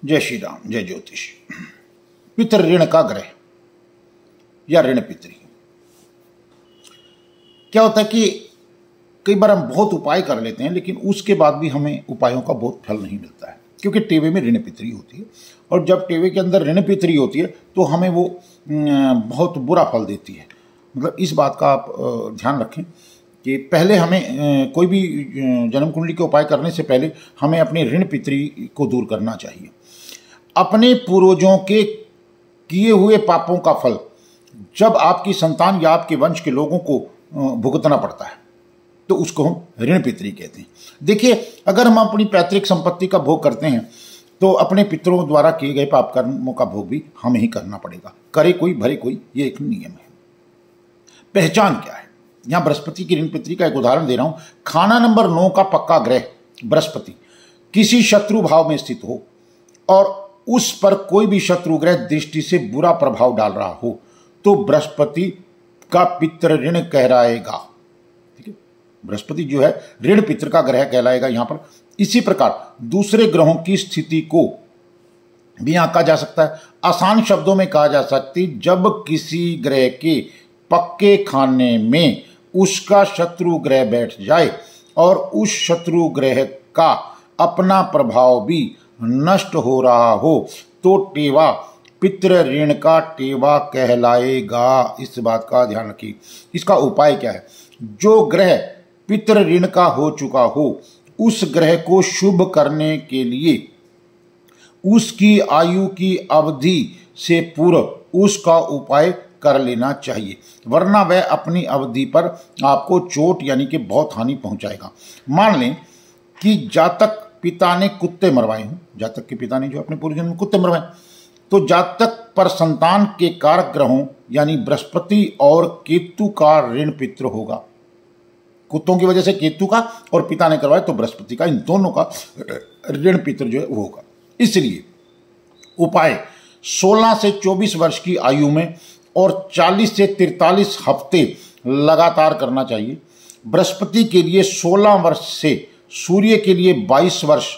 जय श्री राम, जय ज्योतिष। पितृ ऋण का ग्रह या ऋण पितरी। क्या होता है कि कई बार हम बहुत उपाय कर लेते हैं, लेकिन उसके बाद भी हमें उपायों का बहुत फल नहीं मिलता है, क्योंकि टेवे में ऋण पितरी होती है। और जब टेवे के अंदर ऋण पितरी होती है तो हमें वो बहुत बुरा फल देती है। मतलब इस बात का आप ध्यान रखें कि पहले हमें कोई भी जन्म कुंडली के उपाय करने से पहले हमें अपनी ऋण पितरी को दूर करना चाहिए। अपने पूर्वजों के किए हुए पापों का फल जब आपकी संतान या आपके वंश के लोगों को भुगतना पड़ता है तो उसको हम ऋण पितरी कहते हैं। देखिए, अगर हम अपनी पैतृक संपत्ति का भोग करते हैं तो अपने पितरों द्वारा किए गए पाप कर्मों का भोग भी हमें ही करना पड़ेगा, करे कोई भरे कोई, ये एक नियम है। पहचान क्या है? यहां बृहस्पति की ऋण पितरी का एक उदाहरण दे रहा हूं। खाना नंबर 9 का पक्का ग्रह बृहस्पति किसी शत्रु भाव में स्थित हो और उस पर कोई भी शत्रु ग्रह दृष्टि से बुरा प्रभाव डाल रहा हो तो बृहस्पति का पितृ ऋण कहलाएगा। ठीक है, बृहस्पति जो है ऋण पितृ का ग्रह कहलाएगा यहां पर। इसी प्रकार दूसरे ग्रहों की स्थिति को भी यहां कहा जा सकता है। आसान शब्दों में कहा जा सकती, जब किसी ग्रह के पक्के खाने में उसका शत्रु ग्रह बैठ जाए और उस शत्रु ग्रह का अपना प्रभाव भी नष्ट हो रहा हो तो टेवा पितृ ऋण का टेवा कहलाएगा। इस बात का ध्यान रखिए। इसका उपाय क्या है? जो ग्रह पितृ ऋण का हो चुका हो उस ग्रह को शुभ करने के लिए उसकी आयु की अवधि से पूर्व उसका उपाय कर लेना चाहिए, वरना वह अपनी अवधि पर आपको चोट यानी कि बहुत हानि पहुंचाएगा। मान लें कि जातक पिता ने कुत्ते मरवाए हों, जातक के पिता ने जो अपने पूर्व जन्म में कुत्ते मरवाए, तो जातक पर संतान के कारक ग्रहों यानी बृहस्पति और केतु का ऋण पितृ होगा। कुत्तों की वजह से केतु का और पिता ने करवाए तो बृहस्पति का, इन दोनों का ऋण पितृ जो है वो होगा। इसलिए उपाय 16 से 24 वर्ष की आयु में और 40 से 43 हफ्ते लगातार करना चाहिए। बृहस्पति के लिए 16 वर्ष से, सूर्य के लिए 22 वर्ष,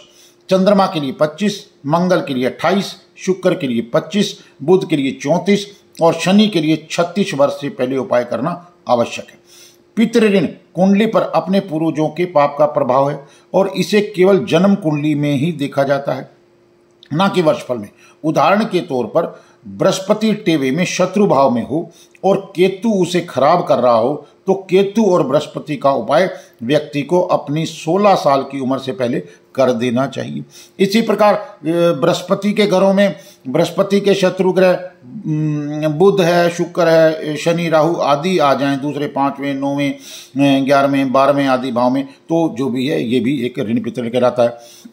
चंद्रमा के लिए 25, मंगल के लिए 28, शुक्र के लिए 25, बुध के लिए 34 और शनि के लिए 36 वर्ष से पहले उपाय करना आवश्यक है। पितृ ऋण कुंडली पर अपने पूर्वजों के पाप का प्रभाव है और इसे केवल जन्म कुंडली में ही देखा जाता है, ना कि वर्षफल में। उदाहरण के तौर पर बृहस्पति टेवे में शत्रु भाव में हो और केतु उसे खराब कर रहा हो तो केतु और बृहस्पति का उपाय व्यक्ति को अपनी 16 साल की उम्र से पहले कर देना चाहिए। इसी प्रकार बृहस्पति के घरों में बृहस्पति के शत्रु ग्रह बुध है, शुक्र है, शनि, राहु आदि आ जाएं दूसरे 5वें, 9वें, 11वें, 12वें आदि भाव में, तो जो भी है ये भी एक ऋण पितृ कहलाता है।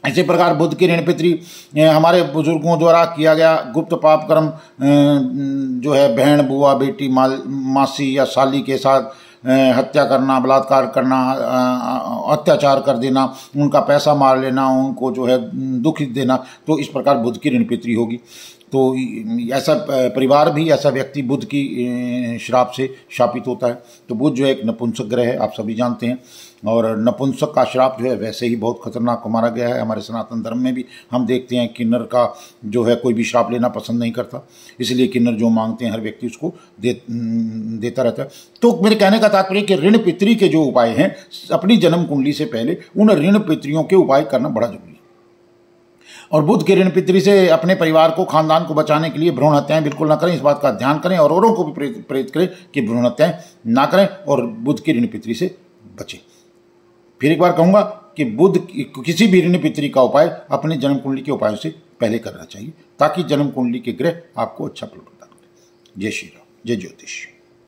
इसी प्रकार बुध की ऋण पितरी हमारे बुजुर्गों द्वारा किया गया गुप्त पाप कर्म जो है बहन, बुआ, बेटी, मासी या साली के साथ हत्या करना, बलात्कार करना, अत्याचार कर देना, उनका पैसा मार लेना, उनको जो है दुख देना, तो इस प्रकार बुध की ऋण पितरी होगी। तो ऐसा परिवार भी, ऐसा व्यक्ति बुध की श्राप से शापित होता है। तो बुध जो है एक नपुंसक ग्रह है, आप सभी जानते हैं, और नपुंसक का श्राप जो है वैसे ही बहुत खतरनाक माना गया है। हमारे सनातन धर्म में भी हम देखते हैं किन्नर का जो है कोई भी श्राप लेना पसंद नहीं करता, इसलिए किन्नर जो मांगते हैं हर व्यक्ति उसको देता रहता है। तो मेरे कहने का तात्पर्य कि ऋण पितरी के जो उपाय हैं अपनी जन्म कुंडली से पहले उन ऋण पितरियों के उपाय करना बड़ा जरूरी है। और बुध के ऋण पितरी से अपने परिवार को, खानदान को बचाने के लिए भ्रूण हत्याएं बिल्कुल ना करें, इस बात का ध्यान करें और औरों को भी प्रेरित करें कि भ्रूण हत्याएं ना करें और बुध की ऋण पितरी से बचें। फिर एक बार कहूंगा कि बुध किसी भी ऋण पितरी का उपाय अपने जन्म कुंडली के उपायों से पहले करना चाहिए ताकि जन्म कुंडली के ग्रह आपको अच्छा फल प्रदान करें। जय श्री राम, जय ज्योतिष।